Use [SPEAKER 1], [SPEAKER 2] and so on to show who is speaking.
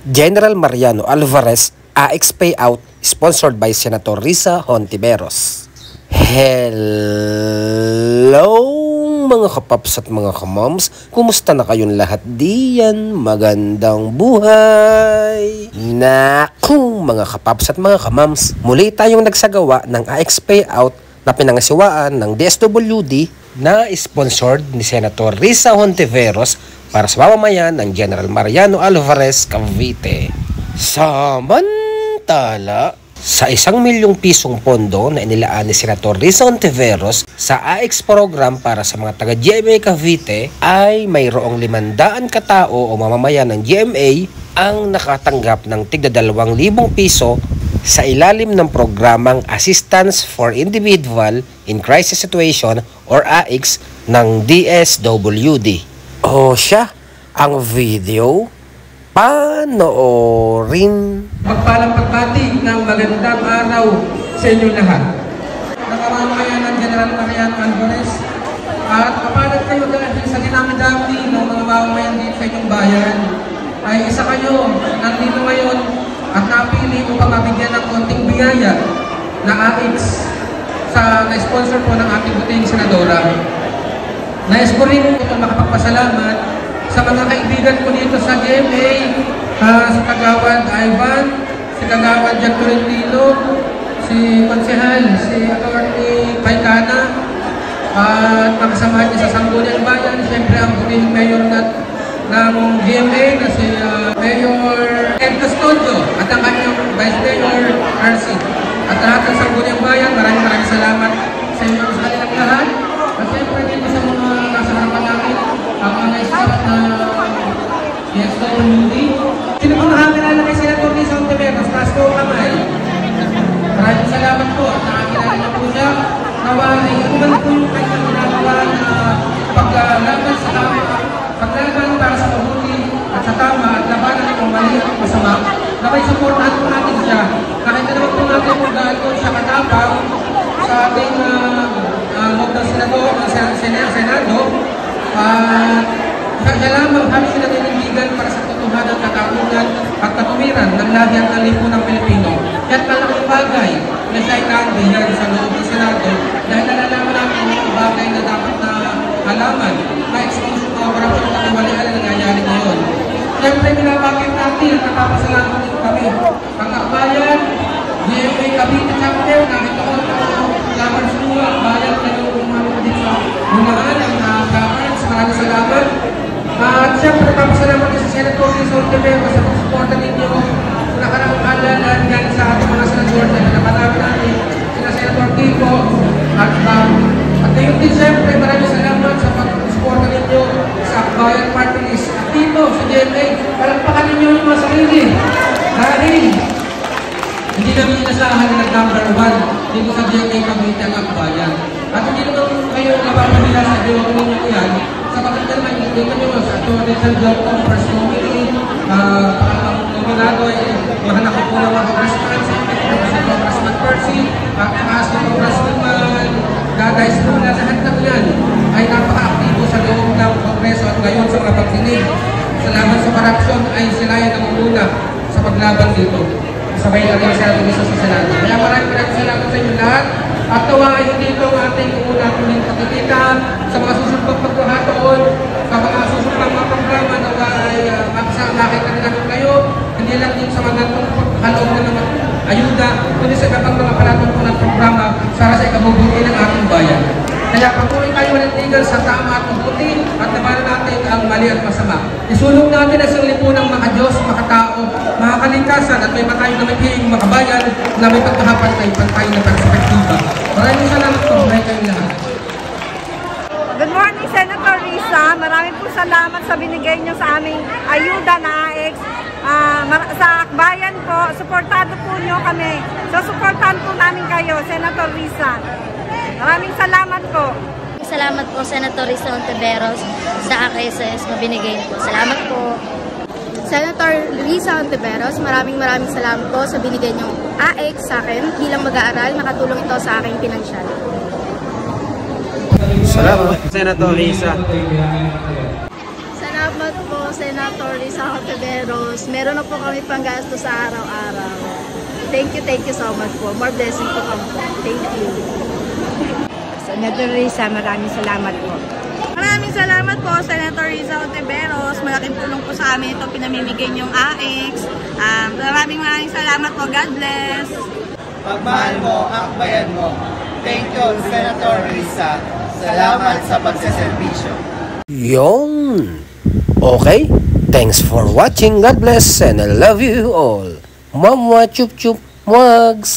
[SPEAKER 1] General Mariano Alvarez AX payout sponsored by Senator Risa Hontiveros. Hello mga kapaps at mga kamoms, kumusta na kayong lahat diyan? Magandang buhay! Naku mga kapaps at mga kamoms, muli tayong nagsagawa ng AX payout na pinangasiwaan ng DSWD na sponsored ni Senator Risa Hontiveros para sa mamamayan ng General Mariano Alvarez, Cavite. Samantala, sa 1 milyong pisong pondo na inilaan ni Senator Risa Hontiveros sa AX program para sa mga taga-GMA Cavite ay mayroong 500 katao o mamamayan ng GMA ang nakatanggap ng tigda 2,000 piso sa ilalim ng programang Assistance for Individual in Crisis Situation or AICS ng DSWD. O siya, ang video, panoorin.
[SPEAKER 2] Magpalang pagbati ng magandang araw sa inyo lahat. Nakamamayan ng General Mariano Alvarez at kapalat kayo dahil sa dinami-dami ng mga mamamayan dito sa inyong bayan ay isa kayo nandito ngayon at napili upang mabigyan ng konting biyaya na AICS sa na-sponsor po ng ating buting senadora. Nais ko rin itong makapagpasalamat sa mga kaibigan ko dito sa GMA, si Kagawad Ivan, si Kagawad Jack Tolentino, si Konsehal, si Atty. Paikana, at makasama niya sa Sangguniang Bayan, siyempre ang huling mayor ng GMA na si Mayor Ed Custodio at ang kanyang Vice Mayor RC. At lahat ng Sangguniang Bayan, maraming salamat sa inyo sa kanilang lahat. At siyempre dito sa mga nasa harapan namin, ang mga staff na DSWD. Sino po nakakilala kay Senator Risa Hontiveros? Taas po kamay. Maraming salamat po at nakakilala na po siya. Nawa ay kuman po yung kanyang ginagawa na paglaban sa kami, paglaban para sa mabuti at sa tama at labanan ng mali at masama. Na may supportahan po natin siya. Nakita naman po natin kung gaano siya katapang sa ating Senado. Siya lamang kami sila ninindigan para sa totohanan, katapunan at katuwiran ng lahi at alipo ng Pilipino. Kaya't malaking bagay na siya ikandihan sa loob ng Senado dahil nalalaman natin mga bagay na dapat na alaman na expose mga korupsyon at kawalian na nangyayari ngayon. Siyempre, binabakit natin at napapasalamat din kami. Ang akbayan, GMA Cavite Chapter, nakita ko laban semua, bayan na yung mga din sa bungaan ang governance. Maraming salamat. At siyempre, papasalamat din sa Senator Risa Hontiveros sa pagsuporta ninyo sa nakaraang kalalan yan sa ating mga senador na pinapanabi natin sina Senator Kiko at ngayon din siyempre, maraming salamat sa pagsuporta ninyo sa Akbayan Party List. At dito sa GMA, palagpakan ninyo yung mga sarili dahil hindi namin inasahan na number 1 dito sa GMA Cavite ang Akbayan. At hindi naman kayo napapalila sa GMA ninyo yan sa pagkakita naman hindi nyo sa Atty. Sanjao First Committee, nominado ay mahanak ko po ng mga congressman, sa Congressman Percy, at as na Congressman Gagay Struna, lahat ng yan ay napaka-aktibo sa loob ng Kongreso at ngayon sa mga pagdinig. Salamat sa korupsyon ay sila ay nangunguna sa paglaban dito. Sabay na rin sa ating sa Senado. Kaya maraming salamat sa inyo lahat. At tawain dito ang ating ulang-uling pagkikita sa mga susunod pagkakataon, sa mga susunod mga programa na ay makasakit na natin kayo, hindi lang din sa mga pagkakaloon na naman ayuda, kundi sa kapag mga palatuntunan programa para sa ikabubuti ng ating bayan. Kaya patuloy tayo manindigan sa tama at mabuti at labanan natin ang mali at masama. Isulong natin ang lipunang mga Diyos, mga tao, mga kalikasan at may matayong namagiging mga bayan na may pagkahapantay na perspektiba. Maraming salamat po. Maraming kayong lahat.
[SPEAKER 3] Good morning, Senator Risa. Maraming po salamat sa binigay niyo sa aming ayuda na AX. Sa Akbayan po, suportado po niyo kami. So, suportahan po namin kayo, Senator Risa. Maraming salamat po.
[SPEAKER 4] Salamat po, Senator Risa Hontiveros, sa AKSS na binigay po. Salamat po.
[SPEAKER 5] Senator Risa Hontiveros, maraming salamat po sa binigay niyong AX sa akin bilang mag-aaral. Nakatulong ito sa aking pinansyal.
[SPEAKER 6] Salamat, Senator Risa.
[SPEAKER 5] Salamat po, Senator Risa Ontiveros. Meron na po kami panggasto sa araw-araw. Thank you so much po. More blessing po kami po. Thank you.
[SPEAKER 3] Senator Risa, maraming salamat po.
[SPEAKER 6] Maraming salamat po, Senator Risa Ontiveros. Malaking tulong po sa amin ito pinamimigay niyong AX. Maraming salamat po. God bless.
[SPEAKER 7] Pagmahal mo ang bayan mo. Thank you, Senator Risa. Salamat sa pagsaservisyo.
[SPEAKER 1] Yon. Okay. Thanks for watching. God bless and I love you all. Mama chup chup mugs.